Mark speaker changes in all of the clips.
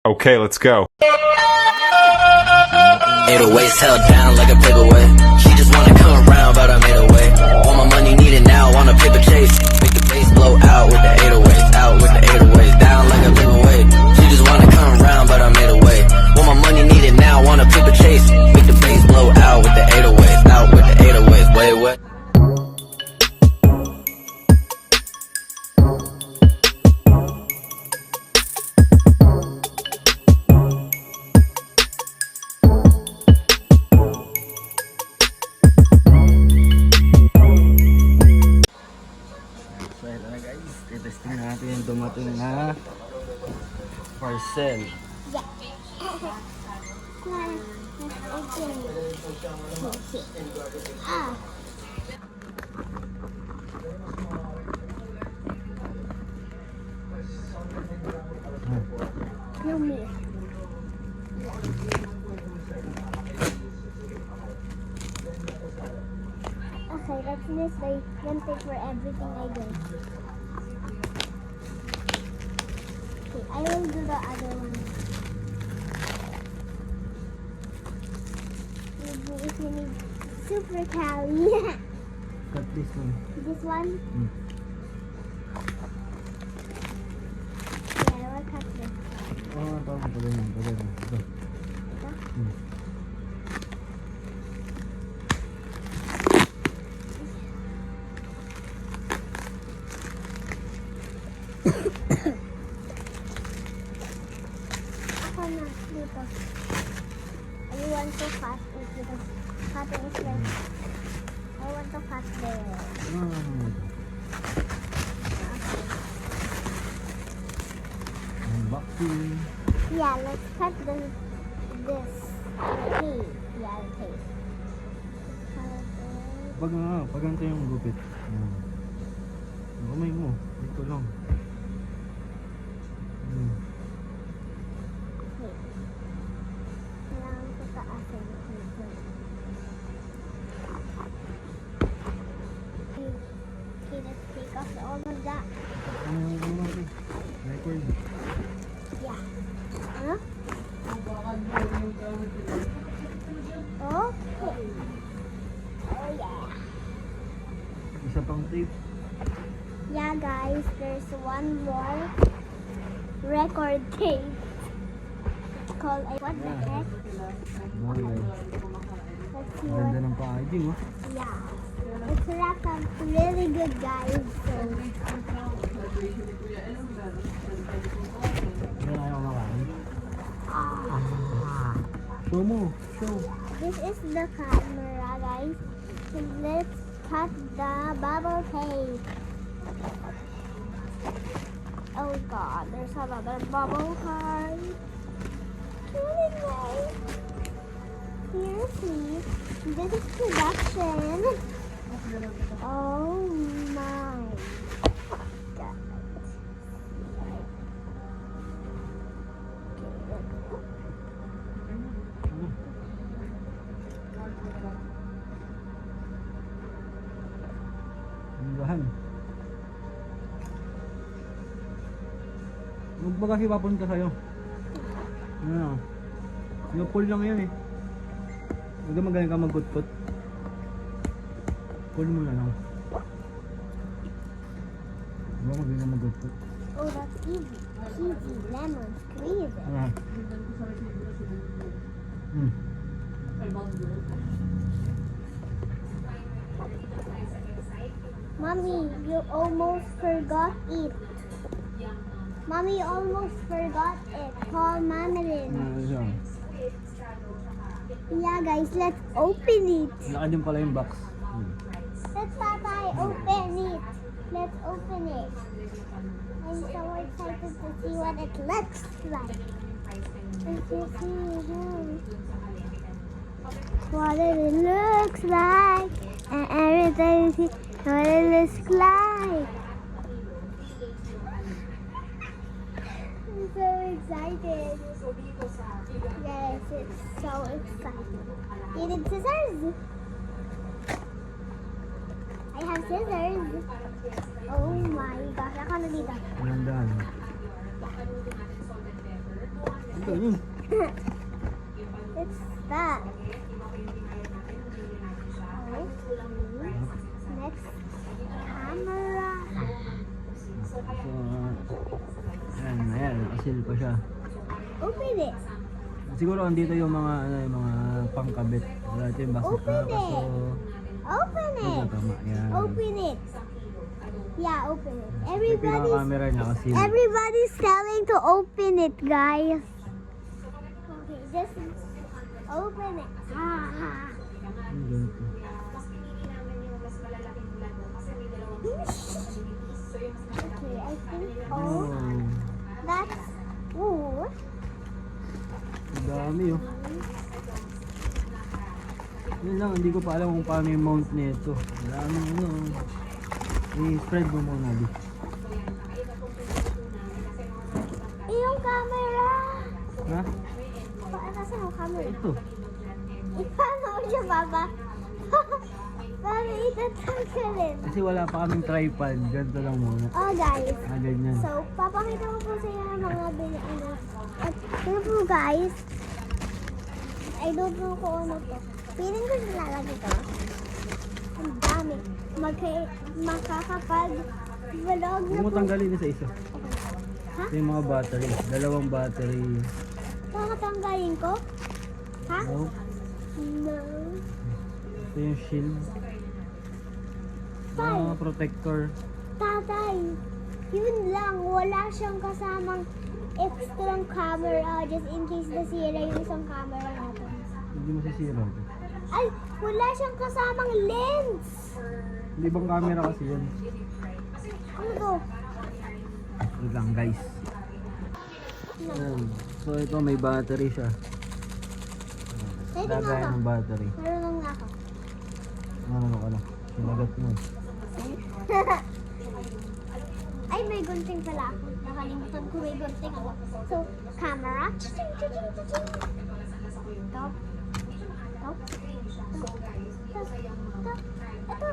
Speaker 1: Okay, let's go.
Speaker 2: 808s held down like a paperweight. She just wanna come around, but I made her wait. Want my money, need it now, on a paper chase. Make the bass blow out with the 808s, out with the 808s, down like a paperweight. She just wanna come around, but I made her wait. Want my money, need it now, on a paper chase. Make the bass blow out with the 808s, out with the 808s. Wait, what?
Speaker 3: So ito na guys, i-testing natin yung dumating na parcel.
Speaker 4: Yeah. Let's open it. Ah. Yummy. Okay, that's this way. One take for everything I do. Okay, I will do the other one. Maybe if you need super calorie.
Speaker 3: Cut this one.
Speaker 4: This one?
Speaker 3: Mm.
Speaker 4: Yeah, I will cut this.
Speaker 3: Oh, ito. Ito. Hmm.
Speaker 4: Ako na, dito. I want to cut it because cutting is like, I want to cut there.
Speaker 3: Unboxing.
Speaker 4: Yeah, let's cut this. Okay. Yeah, okay.
Speaker 3: Pag ganito yung gupit. Kamay mo. Dito lang.
Speaker 4: Wait. Kailangan ko taasin. Okay, let's take off all of that.
Speaker 3: Record.
Speaker 4: Yeah. Huh? Okay. Oh yeah.
Speaker 3: Isa pang tape.
Speaker 4: Yeah, guys, there's one more record tape. It's called what the heck? Let's see
Speaker 3: Ganda
Speaker 4: what.
Speaker 3: ng packaging, oh.
Speaker 4: Yeah. It's wrapped up really good, guys. So
Speaker 3: Yan ayaw makain. Show mo. Show.
Speaker 4: this is the camera, guys. So let's cut the bubble tape. Oh God, there's another bubble card. Really nice. Here, please. This is production. Oh my God.
Speaker 3: Dahan. Huwag ba kasi papunta sa'yo? Ano? Yung pull lang yan eh. Huwag ka magaling ka magkut-kut. Pull mo na lang. Huwag ka magaling ka magkut-kut.
Speaker 4: Oh, that's easy. Cheesy, lemon, squeeze it.
Speaker 3: Ah.
Speaker 4: Mommy, you almost forgot it. Mommy, you almost forgot it. Call Madeline.
Speaker 3: Siya.
Speaker 4: Yeah, guys, let's open it.
Speaker 3: Naka din pala yung box.
Speaker 4: Let's Tatay, open it. Let's open it. I'm so excited to see what it looks like. Let's just see what it looks like. And everything see what it looks like. I'm so excited. Yes, it's so exciting. You need scissors? I have scissors. Oh my gosh, ako na dito.
Speaker 3: Magandaan. Ito yun.
Speaker 4: It's that. Next, camera.
Speaker 3: So, ayan, nakasil pa siya.
Speaker 4: Open it.
Speaker 3: Siguro andito yung mga pangkabit. Wala ito yung basta
Speaker 4: Open it.
Speaker 3: kaso.
Speaker 4: Open
Speaker 3: Ito
Speaker 4: it.
Speaker 3: tama, yan.
Speaker 4: Open it. Yeah, open it.
Speaker 3: Ito yung pinaka-camera niya kasi.
Speaker 4: Everybody's telling to open it, guys. Okay, just open it.
Speaker 3: Ganito.
Speaker 4: Okay, I think
Speaker 3: Oh,
Speaker 4: that's ooh.
Speaker 3: ang dami oh. Yun lang, hindi ko pa alam kung paano yung mount nito. Ang dami ano. I-spread mo muna di.
Speaker 4: Yung camera.
Speaker 3: Ha?
Speaker 4: Nasaan yung camera?
Speaker 3: Ito.
Speaker 4: Paano siya, Papa? Paano itatanggalin?
Speaker 3: Kasi wala pa kaming tripod. Ganito lang muna.
Speaker 4: Oh, guys.
Speaker 3: Ganyan.
Speaker 4: So, papakita ko po sa inyo ang mga ano. At ito po, guys. I don't know kung ano to. Feeling ko nilalagay to. Ang dami. Makakapag-vlog
Speaker 3: Huwag
Speaker 4: na
Speaker 3: mo
Speaker 4: po.
Speaker 3: tanggalin isa-isa.
Speaker 4: Ha?
Speaker 3: Ito yung mga battery. Dalawang battery.
Speaker 4: Makakatanggalin ko? Ha?
Speaker 3: No.
Speaker 4: No.
Speaker 3: Ito yung shield. Mga protector.
Speaker 4: Tatay, yun lang. Wala siyang kasamang extra camera just in case nasira yung isang camera natin.
Speaker 3: Hindi masisira ito.
Speaker 4: Ay, wala siyang kasamang lens.
Speaker 3: Hindi bang camera kasi yan?
Speaker 4: Ano to?
Speaker 3: Wait lang guys. Ayan. So ito may battery siya.
Speaker 4: Pwede nga
Speaker 3: Lagayan
Speaker 4: ako.
Speaker 3: ng battery.
Speaker 4: Meron nga ako.
Speaker 3: Ano ka na? Sinagat mo.
Speaker 4: Ay, may gunting pala ako. Nakalimutan ko may gunting ako. So, camera. Ching, ching, ching, ching, ching. Stop. Stop. Stop. Stop. Stop. Ito.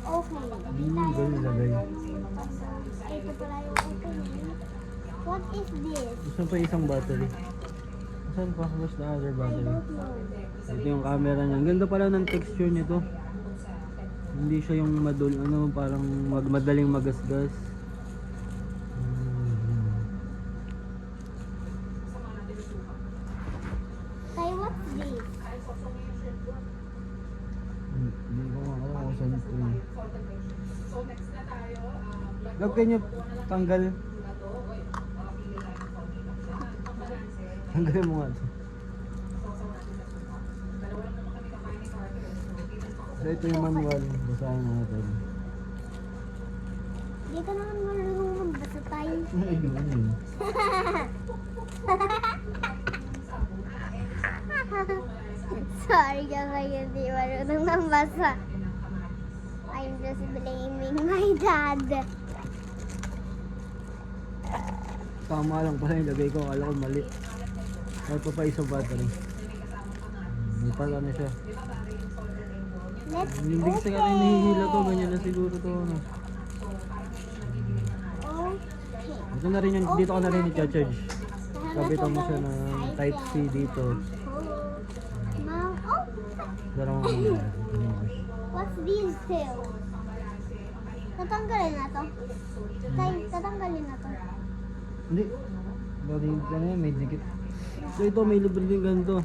Speaker 4: Okay. Hindi tayo
Speaker 3: ganun lagay.
Speaker 4: Ay, ito pala yung opening. What is this?
Speaker 3: Saan pa isang battery? Saan pa? Where's the other
Speaker 4: I
Speaker 3: battery?
Speaker 4: don't know.
Speaker 3: Ito yung camera niya. Ang ganda pala ng texture nito. Hindi siya yung parang madaling magasgas.
Speaker 4: Tay, what's this?
Speaker 3: Hindi ko alam kung saan ito yun. Gab, can you tanggal? Tanggalin mo nga ito. So ito yung manual. Basahin natin.
Speaker 4: Di ka naman marunong magbasa tayo.
Speaker 3: Ay, gano'n yun.
Speaker 4: Sorry ka kayo, di marunong magbasa. I'm just blaming my dad.
Speaker 3: Tama lang pala yung lagay ko. Akala ko mali. Ay pa isang battery. May pala na siya.
Speaker 4: Let's
Speaker 3: Hindi kasi
Speaker 4: open.
Speaker 3: kami nahihila to. Ganyan na siguro to. Ano.
Speaker 4: Okay.
Speaker 3: Ito na rin yung, dito ko na rin i-charge. Kapitan mo siya ng type C dito.
Speaker 4: Mom, oh,
Speaker 3: Dalawang
Speaker 4: what's these two? Tatanggalin na to. Tay, tatanggalin na to.
Speaker 3: Hindi. Bali, ano yan, may dikit. So ito, may libre din ganito.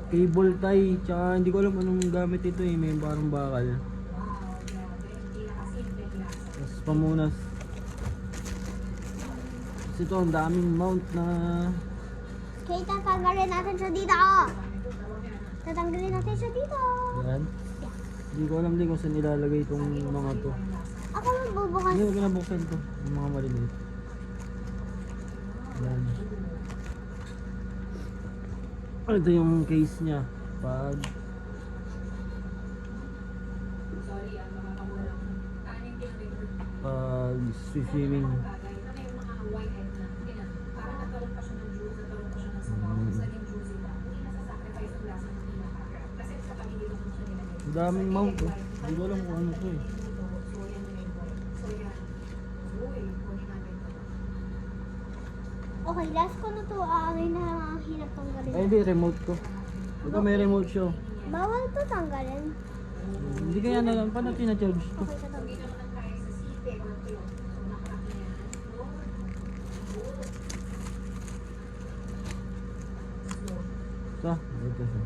Speaker 3: Cable tie, tsaka hindi ko alam anong gamit ito eh. May parang bakal. Tapos pamunas. Tapos ito, ang daming mount na...
Speaker 4: Okay, tatanggalin natin siya dito. Tatanggalin natin siya dito.
Speaker 3: Yan. Hindi ko alam din kung saan ilalagay itong mga to.
Speaker 4: Ako magbubukas.
Speaker 3: Hindi, huwag na buksan to. Yung mga maliliit. Yan. Ito yung case niya. Pag swimming. Ang daming mount eh. Hindi ko alam kung ano to eh.
Speaker 4: Okay, last ko na to. Aamay na lang ang hirap tanggalin.
Speaker 3: Ay, hindi, remote ko. Ito may remote siya.
Speaker 4: Bawal to tanggalin.
Speaker 3: Hindi kaya na lang, paano tina-charge to?
Speaker 4: Okay, tanggalin.
Speaker 3: Sa, ito siya.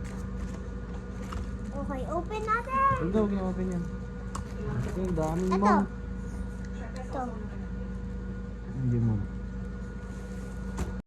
Speaker 4: Okay, open natin.
Speaker 3: Huwag na open yan. Ito yung daming
Speaker 4: Ito.
Speaker 3: mount.
Speaker 4: Ito.
Speaker 3: Hindi mount.